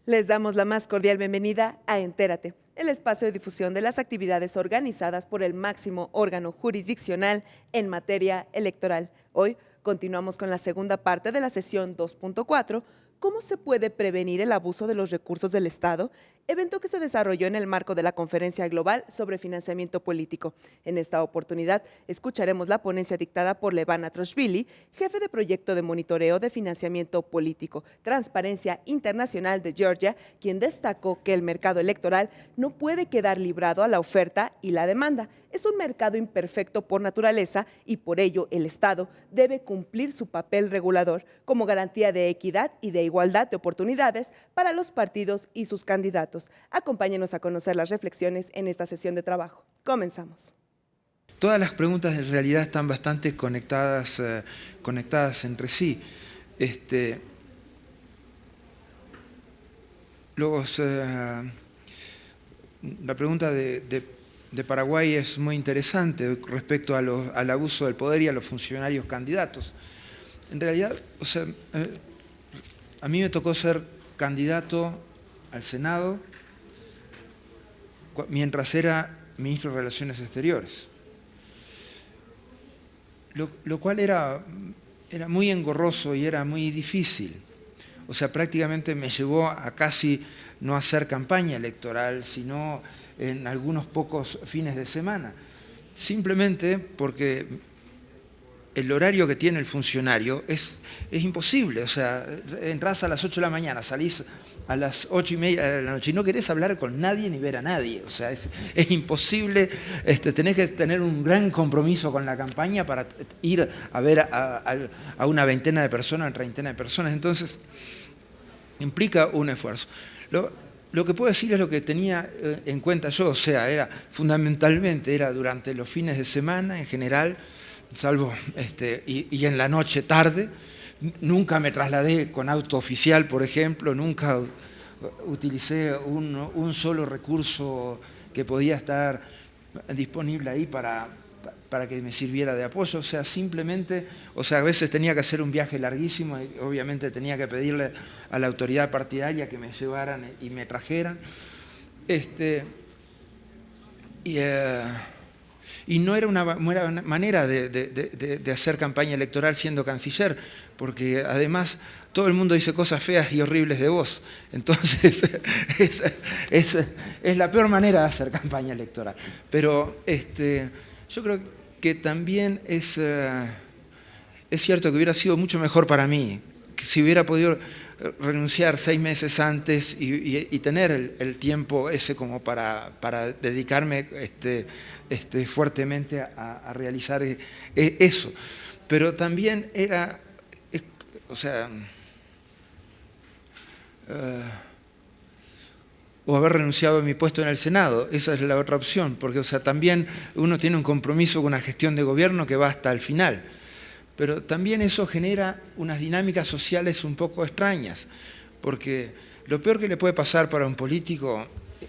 Les damos la más cordial bienvenida a Entérate, el espacio de difusión de las actividades organizadas por el máximo órgano jurisdiccional en materia electoral. Hoy continuamos con la segunda parte de la sesión 2.4, ¿cómo se puede prevenir el abuso de los recursos del Estado? Evento que se desarrolló en el marco de la Conferencia Global sobre Financiamiento Político. En esta oportunidad, escucharemos la ponencia dictada por Levan Atroshvili, jefe de proyecto de monitoreo de financiamiento político, Transparencia Internacional de Georgia, quien destacó que el mercado electoral no puede quedar librado a la oferta y la demanda. Es un mercado imperfecto por naturaleza y por ello el Estado debe cumplir su papel regulador como garantía de equidad y de igualdad de oportunidades para los partidos y sus candidatos. Acompáñenos a conocer las reflexiones en esta sesión de trabajo. Comenzamos. Todas las preguntas en realidad están bastante conectadas entre sí. La pregunta de Paraguay es muy interesante respecto al abuso del poder y a los funcionarios candidatos. En realidad, a mí me tocó ser candidato al Senado mientras era ministro de Relaciones Exteriores, lo cual era muy engorroso y era muy difícil. O sea, prácticamente me llevó a casi no hacer campaña electoral, sino en algunos pocos fines de semana. Simplemente porque el horario que tiene el funcionario es imposible. O sea, entras a las 8 de la mañana, salís a las 8:30 de la noche y no querés hablar con nadie ni ver a nadie. O sea, es imposible. Tenés que tener un gran compromiso con la campaña para ir a ver a una veintena de personas, a una treintena de personas. Entonces, implica un esfuerzo. Lo que puedo decir es lo que tenía en cuenta yo. O sea, fundamentalmente era durante los fines de semana en general, salvo y en la noche tarde. Nunca me trasladé con auto oficial, por ejemplo, nunca utilicé un solo recurso que podía estar disponible ahí para que me sirviera de apoyo. O sea, simplemente, a veces tenía que hacer un viaje larguísimo y obviamente tenía que pedirle a la autoridad partidaria que me llevaran y me trajeran. Y no era una buena manera de hacer campaña electoral siendo canciller, porque además todo el mundo dice cosas feas y horribles de vos. Entonces, es la peor manera de hacer campaña electoral. Pero yo creo que también es cierto que hubiera sido mucho mejor para mí, que si hubiera podido renunciar 6 meses antes y tener el tiempo ese como para dedicarme fuertemente a realizar eso. Pero también era, o haber renunciado a mi puesto en el Senado, esa es la otra opción, porque también uno tiene un compromiso con una gestión de gobierno que va hasta el final. Pero también eso genera unas dinámicas sociales un poco extrañas, porque lo peor que le puede pasar para un político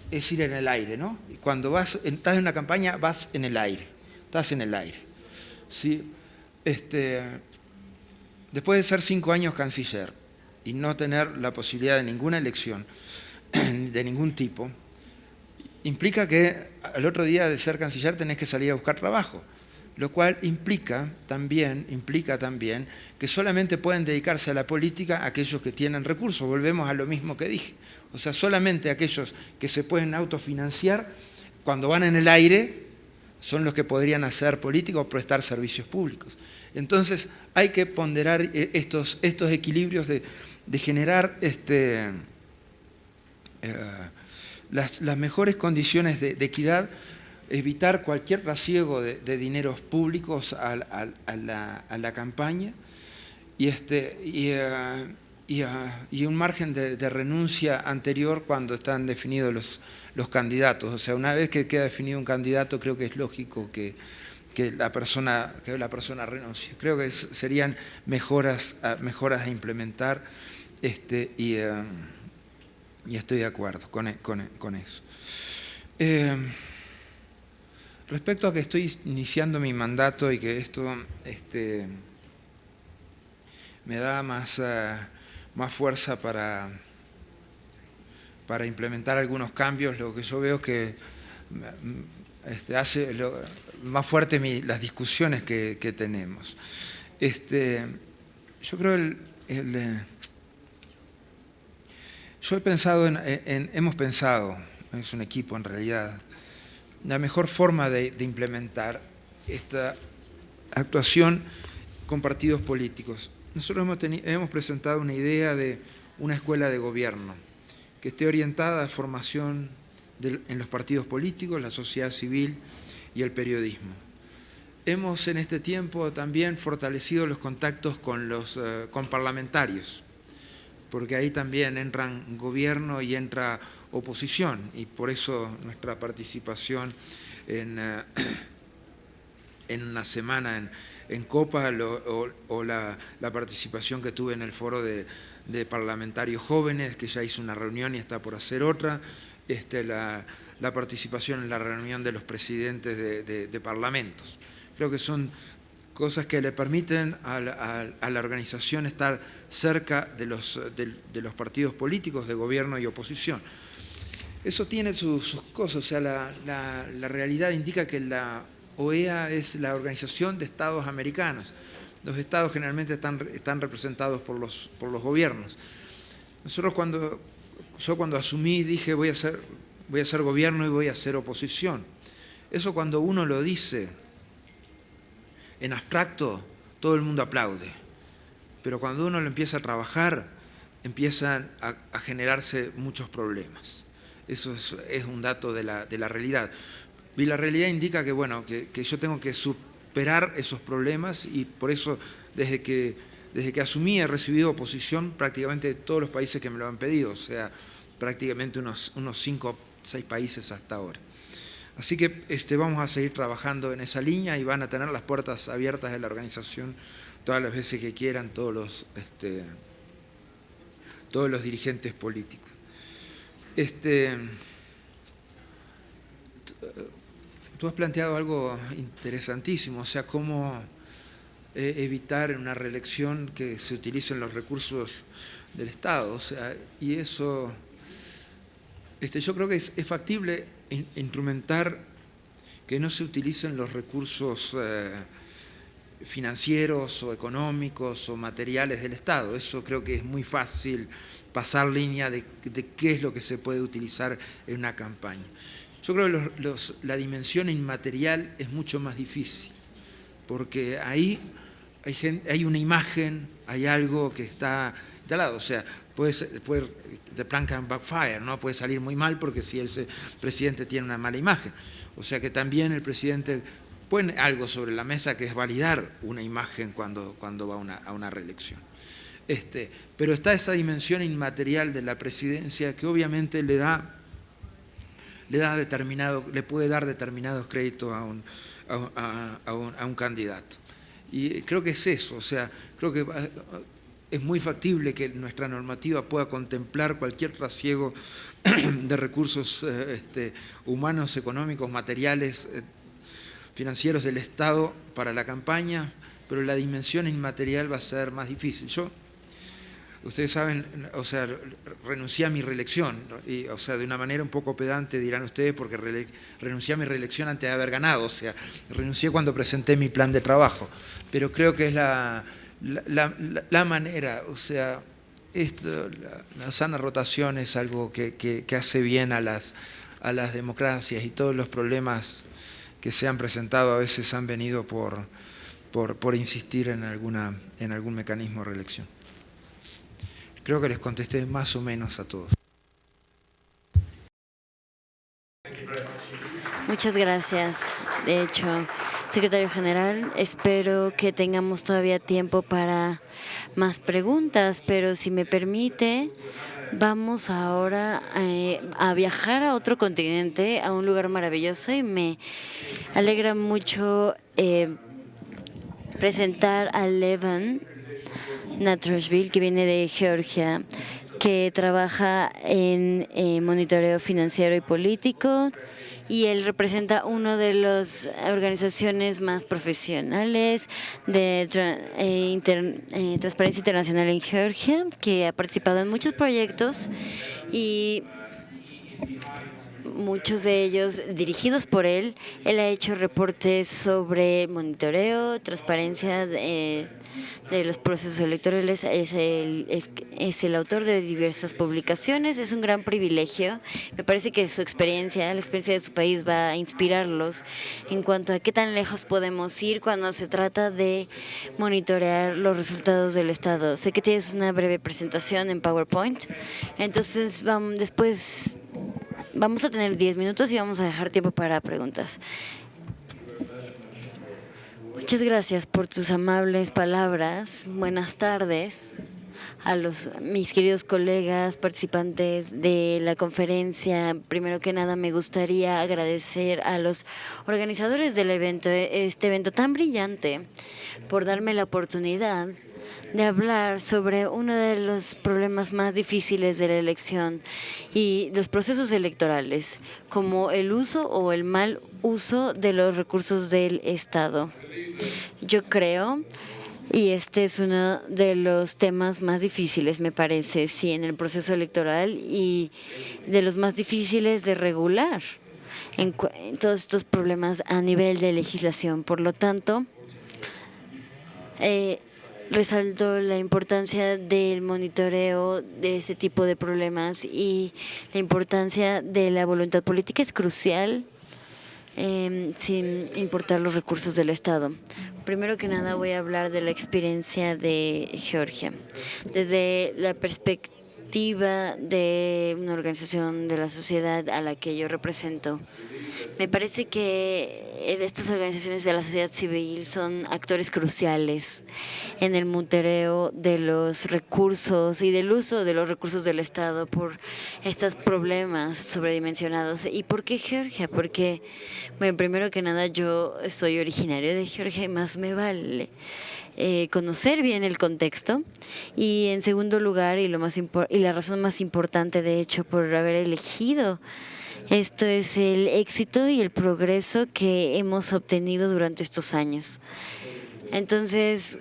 es ir en el aire, ¿no? Y cuando estás en una campaña, vas en el aire, estás en el aire. ¿Sí? Después de ser 5 años canciller y no tener la posibilidad de ninguna elección, de ningún tipo, implica que al otro día de ser canciller tenés que salir a buscar trabajo. Lo cual implica también que solamente pueden dedicarse a la política aquellos que tienen recursos. Volvemos a lo mismo que dije. O sea, solamente aquellos que se pueden autofinanciar, cuando van en el aire, son los que podrían hacer política o prestar servicios públicos. Entonces, hay que ponderar estos equilibrios de generar las mejores condiciones de equidad, evitar cualquier rasiego de dineros públicos a la campaña y un margen de renuncia anterior cuando están definidos los candidatos. O sea, una vez que queda definido un candidato, creo que es lógico que la persona renuncie. Creo que serían mejoras a implementar y estoy de acuerdo con eso. Respecto a que estoy iniciando mi mandato y que esto me da más fuerza para para implementar algunos cambios. Lo que yo veo es que hace más fuerte las discusiones que tenemos. Yo creo yo he pensado hemos pensado, es un equipo en realidad, la mejor forma de implementar esta actuación con partidos políticos. Nosotros hemos presentado una idea de una escuela de gobierno que esté orientada a formación en los partidos políticos, la sociedad civil y el periodismo. Hemos en este tiempo también fortalecido los contactos con parlamentarios, porque ahí también entran gobierno y entra oposición, y por eso nuestra participación en una semana en Copa o la participación que tuve en el foro de parlamentarios jóvenes, que ya hizo una reunión y está por hacer otra, la participación en la reunión de los presidentes de parlamentos. Creo que son cosas que le permiten a la organización estar cerca de los partidos políticos, de gobierno y oposición. Eso tiene sus cosas, o sea, la realidad indica que la OEA es la Organización de Estados Americanos. Los estados generalmente están representados por los gobiernos. Nosotros yo cuando asumí dije voy a ser gobierno y voy a ser oposición. Eso cuando uno lo dice en abstracto, todo el mundo aplaude. Pero cuando uno lo empieza a trabajar, empiezan a generarse muchos problemas. Eso es un dato de la realidad. Y la realidad indica que, bueno, que yo tengo que superar esos problemas, y por eso desde que asumí he recibido oposición prácticamente de todos los países que me lo han pedido, o sea, prácticamente unos 5 o 6 países hasta ahora. Así que vamos a seguir trabajando en esa línea y van a tener las puertas abiertas de la organización todas las veces que quieran todos los dirigentes políticos. Tú has planteado algo interesantísimo, o sea, cómo evitar en una reelección que se utilicen los recursos del Estado, o sea, y eso, yo creo que es factible instrumentar que no se utilicen los recursos financieros o económicos o materiales del Estado. Eso creo que es muy fácil pasar línea de qué es lo que se puede utilizar en una campaña. Yo creo que la inmaterial es mucho más difícil, porque ahí hay una imagen, hay algo que está instalado, o sea, the plan can backfire, ¿no? Puede salir muy mal porque si el presidente tiene una mala imagen. O sea que también el presidente pone algo sobre la mesa que es validar una imagen cuando va a una reelección. Pero está esa dimensión inmaterial de la presidencia que obviamente le puede dar determinados créditos a un candidato. Y creo que es eso, o sea, creo que es muy factible que nuestra normativa pueda contemplar cualquier trasiego de recursos humanos, económicos, materiales, financieros del Estado para la campaña, pero la dimensión inmaterial va a ser más difícil. Ustedes saben, o sea, renuncié a mi reelección, y, o sea, de una manera un poco pedante dirán ustedes, porque renuncié a mi reelección antes de haber ganado, o sea, renuncié cuando presenté mi plan de trabajo, pero creo que es la manera, o sea, la sana rotación es algo que hace bien a las democracias, y todos los problemas que se han presentado a veces han venido por insistir en algún mecanismo de reelección. Creo que les contesté más o menos a todos. Muchas gracias. De hecho, secretario general, espero que tengamos todavía tiempo para más preguntas, pero si me permite, vamos ahora a viajar a otro continente, a un lugar maravilloso, y me alegra mucho presentar a Levan Natrashvili, que viene de Georgia, que trabaja en monitoreo financiero y político, y él representa una de las organizaciones más profesionales de Transparencia Internacional en Georgia, que ha participado en muchos proyectos, y muchos de ellos dirigidos por él. Él ha hecho reportes sobre monitoreo, transparencia de los procesos electorales, es el autor de diversas publicaciones, es un gran privilegio. Me parece que su experiencia, la experiencia de su país va a inspirarlos en cuanto a qué tan lejos podemos ir cuando se trata de monitorear los resultados del Estado. Sé que tienes una breve presentación en PowerPoint, entonces después vamos a tener 10 minutos y vamos a dejar tiempo para preguntas. Muchas gracias por tus amables palabras. Buenas tardes a mis queridos colegas participantes de la conferencia. Primero que nada, me gustaría agradecer a los organizadores del evento, este evento tan brillante, por darme la oportunidad de hablar sobre uno de los problemas más difíciles de la elección y los procesos electorales, como el uso o el mal uso de los recursos del Estado. Yo creo, y este es uno de los temas más difíciles, me parece, sí, en el proceso electoral y de los más difíciles de regular en todos estos problemas a nivel de legislación. Por lo tanto, resalto la importancia del monitoreo de este tipo de problemas y la importancia de la voluntad política es crucial, sin importar los recursos del Estado. Primero que nada voy a hablar de la experiencia de Georgia. Desde la perspectiva de una organización de la sociedad a la que yo represento, me parece que estas organizaciones de la sociedad civil son actores cruciales en el monitoreo de los recursos y del uso de los recursos del Estado por estos problemas sobredimensionados. ¿Y por qué Georgia? Porque, bueno, primero que nada yo soy originario de Georgia y más me vale conocer bien el contexto, y en segundo lugar, y la razón más importante de hecho por haber elegido esto, es el éxito y el progreso que hemos obtenido durante estos años. Entonces,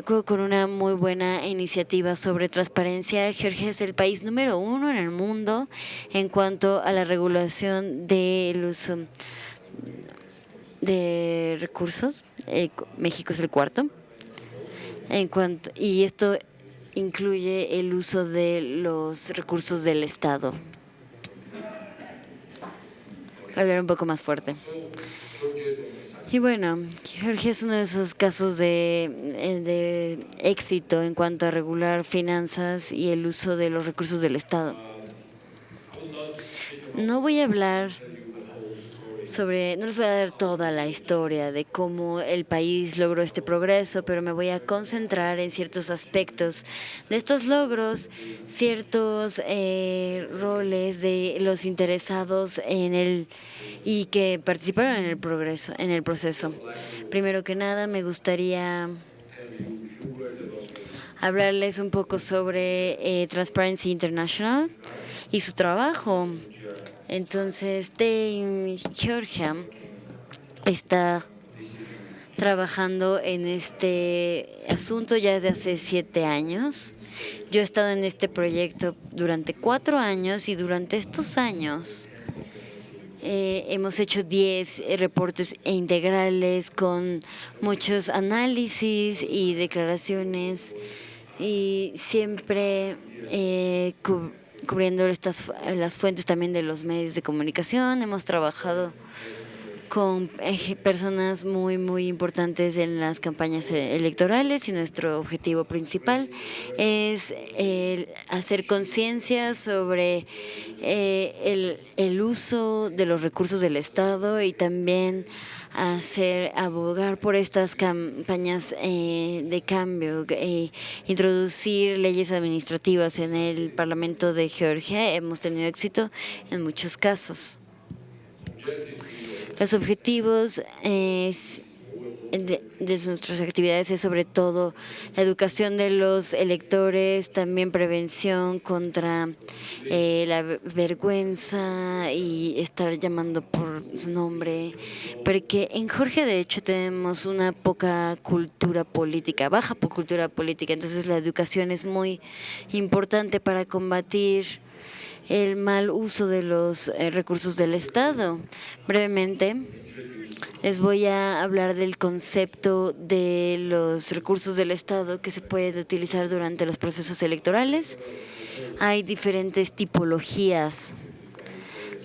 con una muy buena iniciativa sobre transparencia, Georgia es el país número 1 en el mundo en cuanto a la regulación del uso de recursos. México es el cuarto. Y esto incluye el uso de los recursos del Estado. Voy a hablar un poco más fuerte. Y bueno, Georgia es uno de esos casos de éxito en cuanto a regular finanzas y el uso de los recursos del Estado. No voy a hablar no les voy a dar toda la historia de cómo el país logró este progreso, pero me voy a concentrar en ciertos aspectos de estos logros, ciertos roles de los interesados y que participaron en el proceso. Primero que nada, me gustaría hablarles un poco sobre Transparency International y su trabajo. Entonces, Georgia está trabajando en este asunto ya desde hace 7 años. Yo he estado en este proyecto durante 4 años y durante estos años hemos hecho 10 reportes integrales con muchos análisis y declaraciones, y siempre cubriendo las fuentes también de los medios de comunicación. Hemos trabajado con personas muy, muy importantes en las campañas electorales, y nuestro objetivo principal es hacer conciencia sobre el uso de los recursos del Estado, y también abogar por estas campañas de cambio, introducir leyes administrativas en el Parlamento de Georgia. Hemos tenido éxito en muchos casos. Los objetivos de nuestras actividades es sobre todo la educación de los electores, también prevención contra la vergüenza y estar llamando por su nombre, porque en Georgia de hecho tenemos una baja cultura política, entonces la educación es muy importante para combatir el mal uso de los recursos del Estado. Brevemente, les voy a hablar del concepto de los recursos del Estado que se pueden utilizar durante los procesos electorales. Hay diferentes tipologías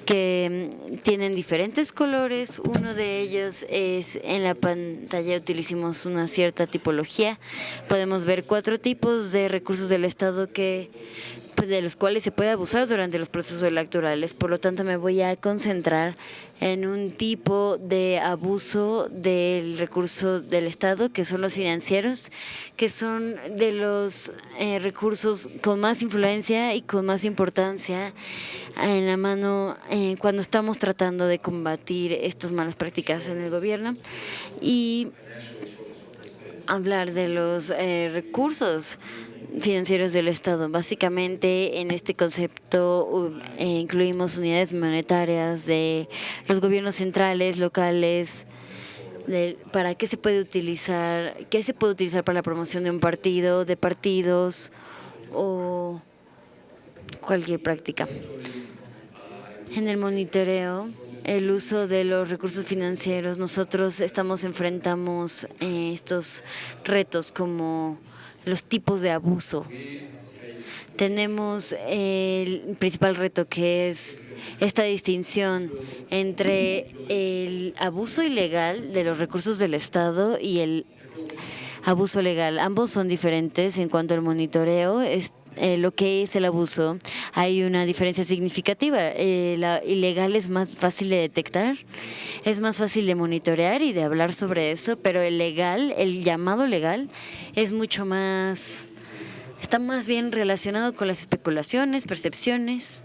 que tienen diferentes colores. Uno de ellos es, en la pantalla utilicemos una cierta tipología. Podemos ver 4 tipos de recursos del Estado de los cuales se puede abusar durante los procesos electorales. Por lo tanto, me voy a concentrar en un tipo de abuso del recurso del Estado, que son los financieros, que son de los recursos con más influencia y con más importancia en la mano cuando estamos tratando de combatir estas malas prácticas en el gobierno. Y hablar de los recursos financieros del Estado. Básicamente, en este concepto incluimos unidades monetarias de los gobiernos centrales, locales, para qué se puede utilizar para la promoción de un partido, de partidos o cualquier práctica. En el monitoreo, el uso de los recursos financieros, nosotros enfrentamos estos retos como los tipos de abuso. Tenemos el principal reto, que es esta distinción entre el abuso ilegal de los recursos del Estado y el abuso legal. Ambos son diferentes en cuanto al monitoreo. Lo que es el abuso, hay una diferencia significativa. La ilegal es más fácil de detectar, es más fácil de monitorear y de hablar sobre eso, pero el legal, el llamado legal, es mucho más, está más bien relacionado con las especulaciones, percepciones,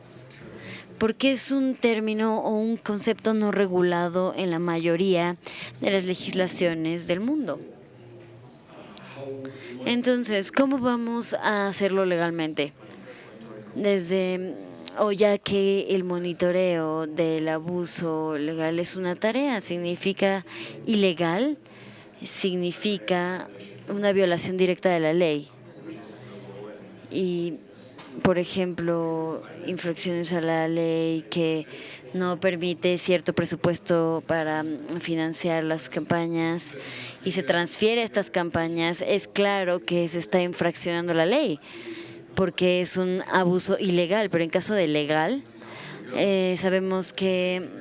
porque es un término o un concepto no regulado en la mayoría de las legislaciones del mundo. Entonces, ¿cómo vamos a hacerlo legalmente? Ya que el monitoreo del abuso legal es una tarea, significa ilegal, significa una violación directa de la ley. Y, por ejemplo, infracciones a la ley que no permite cierto presupuesto para financiar las campañas y se transfiere a estas campañas, es claro que se está infraccionando la ley porque es un abuso ilegal, pero en caso de legal, sabemos que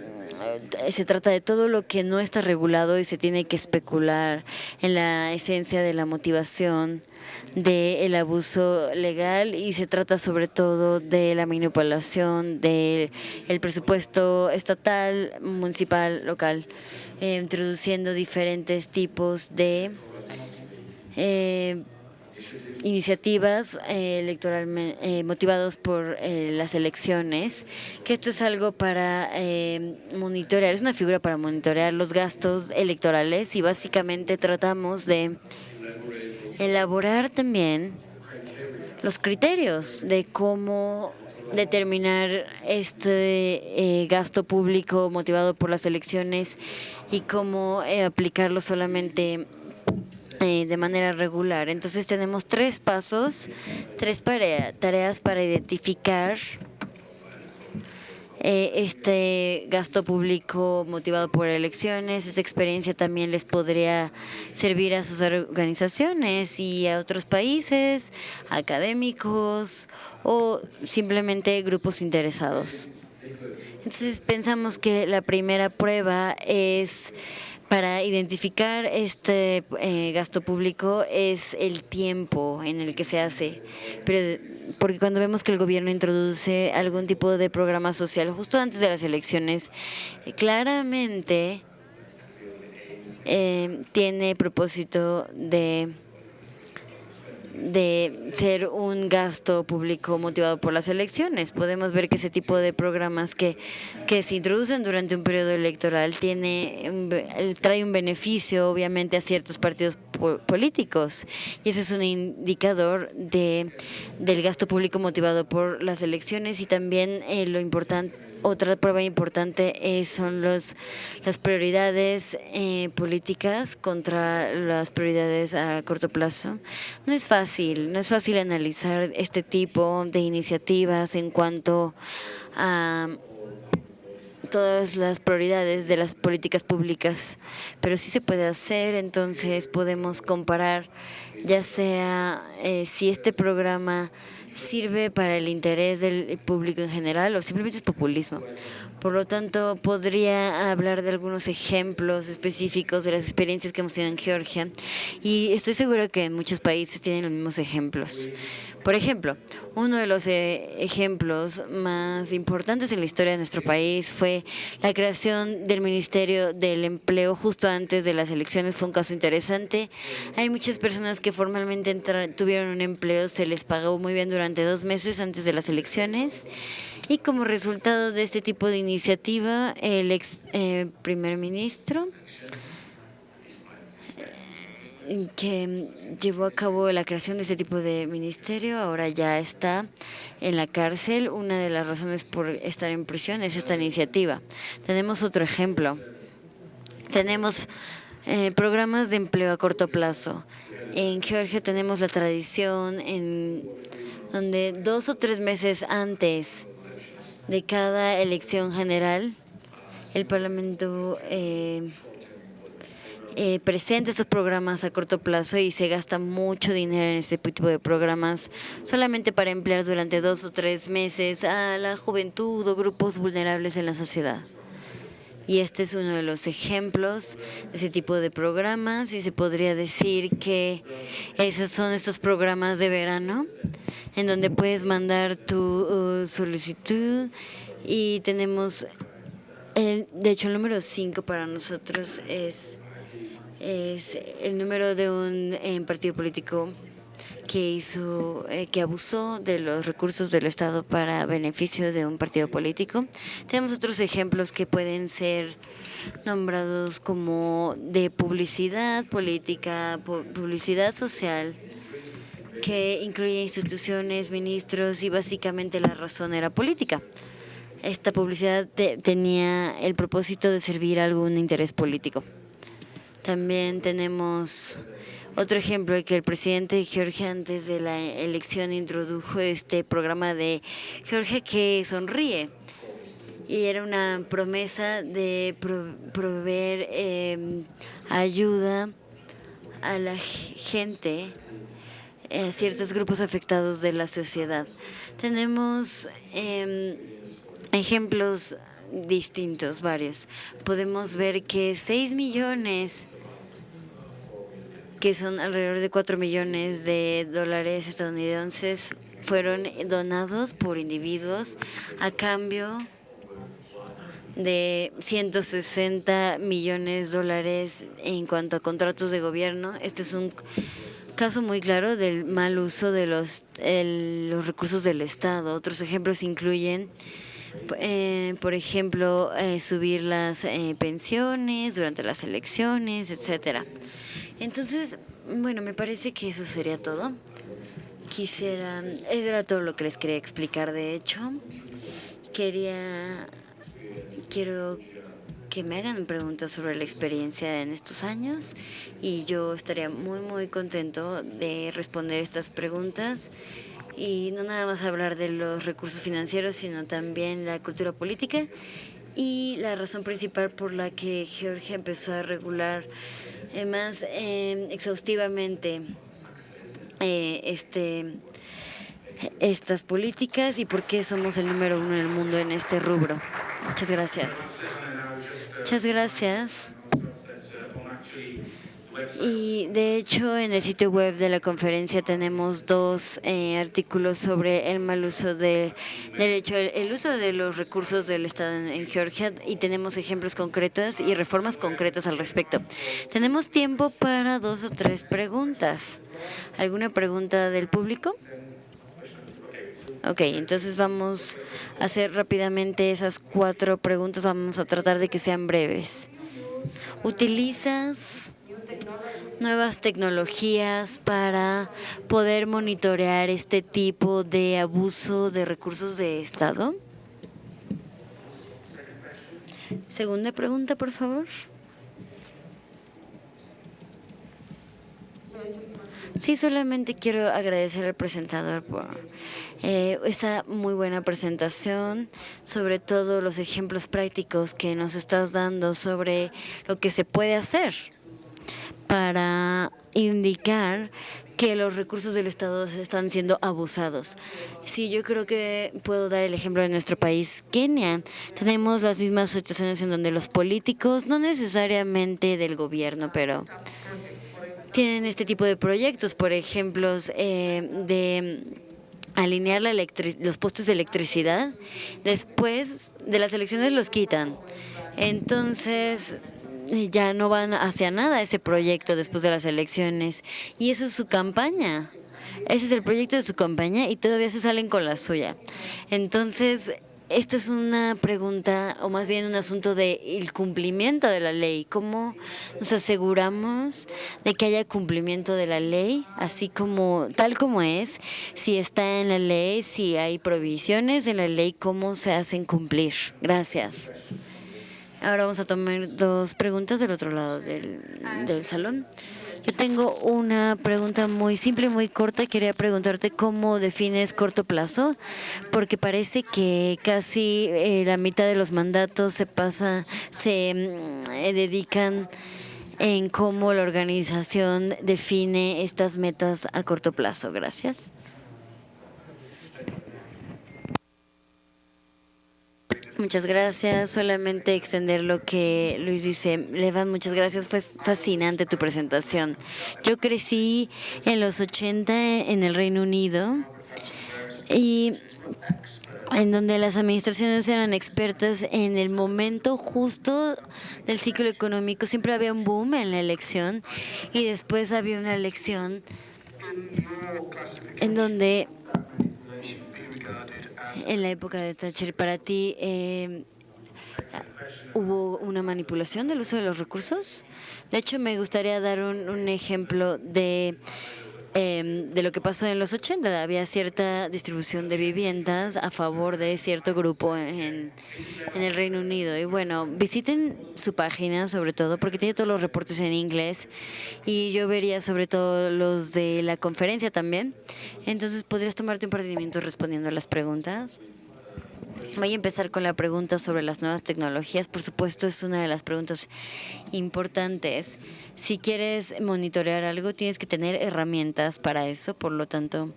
se trata de todo lo que no está regulado y se tiene que especular en la esencia de la motivación del abuso legal, y se trata sobre todo de la manipulación del presupuesto estatal, municipal, local, introduciendo diferentes tipos de iniciativas electoralmente motivados por las elecciones, que esto es algo para monitorear, es una figura para monitorear los gastos electorales, y básicamente tratamos de elaborar también los criterios de cómo determinar este gasto público motivado por las elecciones y cómo aplicarlo solamente de manera regular. Entonces tenemos 3 pasos, 3 tareas para identificar este gasto público motivado por elecciones. Esta experiencia también les podría servir a sus organizaciones y a otros países, académicos o simplemente grupos interesados. Entonces pensamos que la primera prueba es para identificar este gasto público es el tiempo en el que se hace, porque cuando vemos que el gobierno introduce algún tipo de programa social justo antes de las elecciones, claramente tiene propósito de ser un gasto público motivado por las elecciones. Podemos ver que ese tipo de programas que se introducen durante un periodo electoral trae un beneficio obviamente a ciertos partidos políticos, y ese es un indicador del gasto público motivado por las elecciones. Y también lo importante otra prueba importante son las prioridades políticas contra las prioridades a corto plazo. No es fácil analizar este tipo de iniciativas en cuanto a todas las prioridades de las políticas públicas, pero sí se puede hacer. Entonces podemos comparar ya sea si este programa sirve para el interés del público en general o simplemente es populismo. Por lo tanto, podría hablar de algunos ejemplos específicos de las experiencias que hemos tenido en Georgia, y estoy segura que en muchos países tienen los mismos ejemplos. Por ejemplo, uno de los ejemplos más importantes en la historia de nuestro país fue la creación del Ministerio del Empleo justo antes de las elecciones. Fue un caso interesante. Hay muchas personas que formalmente tuvieron un empleo, se les pagó muy bien durante 2 meses antes de las elecciones. Y como resultado de este tipo de iniciativa, el ex primer ministro que llevó a cabo la creación de este tipo de ministerio ahora ya está en la cárcel. Una de las razones por estar en prisión es esta iniciativa. Tenemos otro ejemplo. Tenemos programas de empleo a corto plazo. En Georgia tenemos la tradición en donde 2 o 3 meses antes de cada elección general, el Parlamento presenta estos programas a corto plazo y se gasta mucho dinero en este tipo de programas solamente para emplear durante 2 o 3 meses a la juventud o grupos vulnerables en la sociedad. Y este es uno de los ejemplos de ese tipo de programas, y se podría decir que esos son estos programas de verano en donde puedes mandar tu solicitud, y tenemos, de hecho el número 5 para nosotros es el número de un partido político que abusó de los recursos del Estado para beneficio de un partido político. Tenemos otros ejemplos que pueden ser nombrados como de publicidad política, publicidad social, que incluye instituciones, ministros, y básicamente la razón era política. Esta publicidad tenía el propósito de servir a algún interés político. También tenemos otro ejemplo de que el presidente de Georgia antes de la elección introdujo este programa de Georgia que sonríe, y era una promesa de proveer ayuda a la gente, a ciertos grupos afectados de la sociedad. Tenemos ejemplos distintos, varios. Podemos ver que 6 millones, que son alrededor de 4 millones de dólares estadounidenses, fueron donados por individuos a cambio de 160 millones de dólares en cuanto a contratos de gobierno. Este es un caso muy claro del mal uso de los recursos del Estado. Otros ejemplos incluyen, por ejemplo, subir las pensiones durante las elecciones, etcétera. Entonces, bueno, me parece que eso sería todo. Era todo lo que les quería explicar, de hecho. Quiero que me hagan preguntas sobre la experiencia en estos años, y yo estaría muy, muy contento de responder estas preguntas. Y no nada más hablar de los recursos financieros, sino también la cultura política y la razón principal por la que Georgia empezó a regular más exhaustivamente estas políticas, y por qué somos el número 1 en el mundo en este rubro. Muchas gracias. Muchas gracias. Y de hecho, en el sitio web de la conferencia tenemos 2 artículos sobre el mal uso el uso de los recursos del Estado en Georgia, y tenemos ejemplos concretos y reformas concretas al respecto. Tenemos tiempo para 2 o 3 preguntas. ¿Alguna pregunta del público? Ok, entonces vamos a hacer rápidamente esas 4 preguntas. Vamos a tratar de que sean breves. ¿Utilizas nuevas tecnologías para poder monitorear este tipo de abuso de recursos de Estado? Segunda pregunta, por favor. Sí, solamente quiero agradecer al presentador por esa muy buena presentación, sobre todo los ejemplos prácticos que nos estás dando sobre lo que se puede hacer para indicar que los recursos del Estado están siendo abusados. Sí, yo creo que puedo dar el ejemplo de nuestro país, Kenia. Tenemos las mismas situaciones en donde los políticos, no necesariamente del gobierno, pero tienen este tipo de proyectos, por ejemplo, de alinear los postes de electricidad. Después de las elecciones los quitan. Entonces ya no van hacia nada ese proyecto después de las elecciones. Y eso es su campaña. Ese es el proyecto de su campaña y todavía se salen con la suya. Entonces, esta es una pregunta, o más bien un asunto del cumplimiento de la ley. ¿Cómo nos aseguramos de que haya cumplimiento de la ley, así como, tal como es? Si está en la ley, si hay provisiones en la ley, ¿cómo se hacen cumplir? Gracias. Ahora vamos a tomar dos preguntas del otro lado del salón. Yo tengo una pregunta muy simple, muy corta. Quería preguntarte cómo defines corto plazo, porque parece que casi la mitad de los mandatos se dedican en cómo la organización define estas metas a corto plazo. Gracias. Muchas gracias. Solamente extender lo que Luis dice. Levan, muchas gracias. Fue fascinante tu presentación. Yo crecí en los 80 en el Reino Unido y en donde las administraciones eran expertas en el momento justo del ciclo económico. Siempre había un boom en la elección y después había una elección en donde en la época de Thatcher, para ti, ¿hubo una manipulación del uso de los recursos? De hecho, me gustaría dar un ejemplo de lo que pasó en los 80. Había cierta distribución de viviendas a favor de cierto grupo en el Reino Unido. Y bueno, visiten su página sobre todo, porque tiene todos los reportes en inglés. Y yo vería sobre todo los de la conferencia también. Entonces, ¿podrías tomarte un par de minutos respondiendo a las preguntas? Voy a empezar con la pregunta sobre las nuevas tecnologías. Por supuesto, es una de las preguntas importantes. Si quieres monitorear algo, tienes que tener herramientas para eso. Por lo tanto,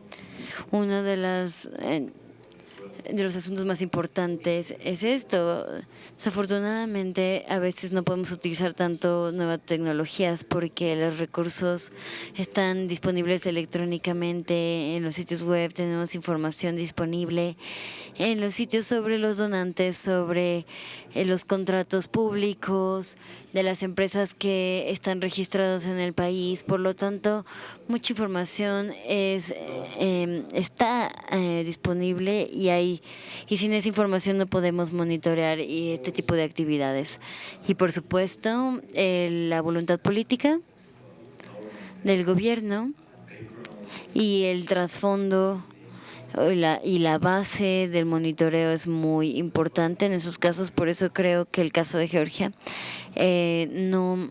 uno de los asuntos más importantes es esto. Desafortunadamente, a veces no podemos utilizar tanto nuevas tecnologías porque los recursos están disponibles electrónicamente en los sitios web. Tenemos información disponible en los sitios sobre los donantes, sobre los contratos públicos de las empresas que están registradas en el país. Por lo tanto, mucha información está disponible y sin esa información no podemos monitorear este tipo de actividades. Y por supuesto, la voluntad política del gobierno y el trasfondo y la base del monitoreo es muy importante en esos casos. Por eso creo que el caso de Georgia no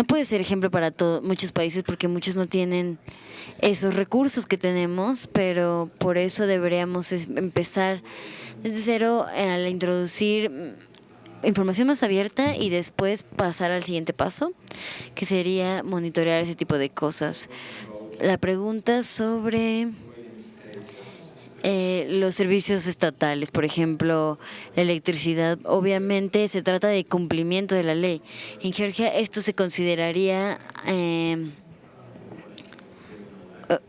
puede ser ejemplo para muchos países, porque muchos no tienen esos recursos que tenemos, pero por eso deberíamos empezar desde cero al introducir información más abierta y después pasar al siguiente paso, que sería monitorear ese tipo de cosas. La pregunta sobre los servicios estatales, por ejemplo, la electricidad, obviamente se trata de cumplimiento de la ley. En Georgia esto se consideraría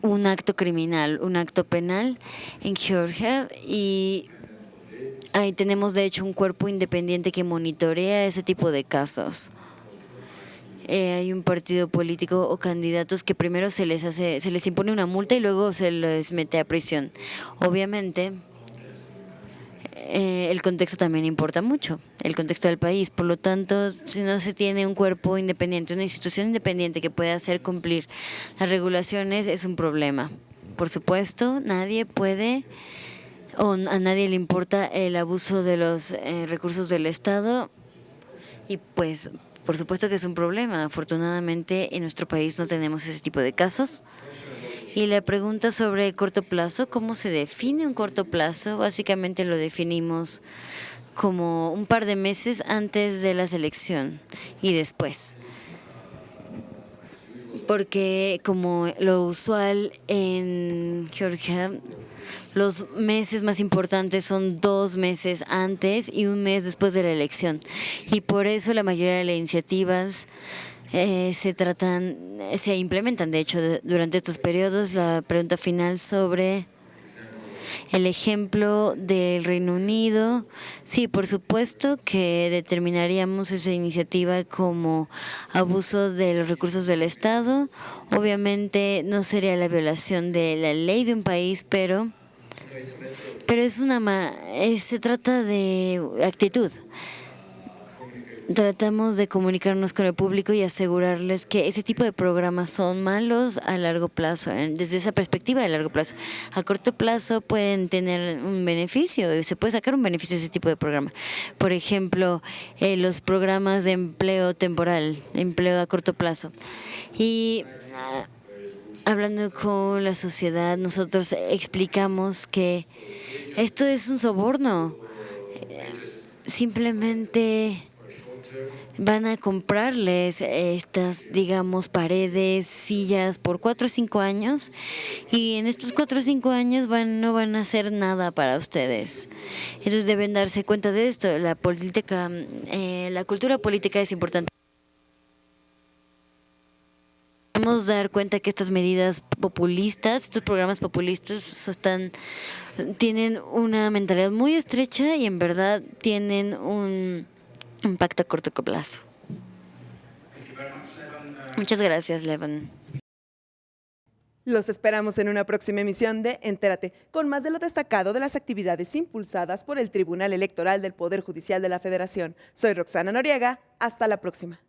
un acto criminal, un acto penal en Georgia, y ahí tenemos de hecho un cuerpo independiente que monitorea ese tipo de casos. Hay un partido político o candidatos que primero se les impone una multa y luego se les mete a prisión. Obviamente, el contexto también importa mucho, el contexto del país. Por lo tanto, si no se tiene un cuerpo independiente, una institución independiente que pueda hacer cumplir las regulaciones, es un problema. Por supuesto, nadie puede o a nadie le importa el abuso de los recursos del Estado y pues por supuesto que es un problema. Afortunadamente en nuestro país no tenemos ese tipo de casos. Y la pregunta sobre corto plazo, ¿cómo se define un corto plazo? Básicamente lo definimos como un par de meses antes de la selección y después. Porque como lo usual en Georgia, los meses más importantes son 2 meses antes y 1 mes después de la elección. Y por eso la mayoría de las iniciativas se implementan. De hecho, durante estos periodos, la pregunta final sobre el ejemplo del Reino Unido, sí, por supuesto que determinaríamos esa iniciativa como abuso de los recursos del Estado. Obviamente no sería la violación de la ley de un país, pero se trata de actitud. Tratamos de comunicarnos con el público y asegurarles que ese tipo de programas son malos a largo plazo, desde esa perspectiva de largo plazo. A corto plazo pueden tener un beneficio, se puede sacar un beneficio de ese tipo de programa. Por ejemplo, los programas de empleo temporal, empleo a corto plazo. Y hablando con la sociedad, nosotros explicamos que esto es un soborno. Simplemente van a comprarles estas, digamos, paredes, sillas por 4 o 5 años y en estos 4 o 5 años no van a hacer nada para ustedes. Entonces deben darse cuenta de esto. La política, la cultura política es importante. Debemos dar cuenta que estas medidas populistas, estos programas populistas tienen una mentalidad muy estrecha y en verdad tienen un impacto a corto plazo. Muchas gracias, Levan. Los esperamos en una próxima emisión de Entérate, con más de lo destacado de las actividades impulsadas por el Tribunal Electoral del Poder Judicial de la Federación. Soy Roxana Noriega. Hasta la próxima.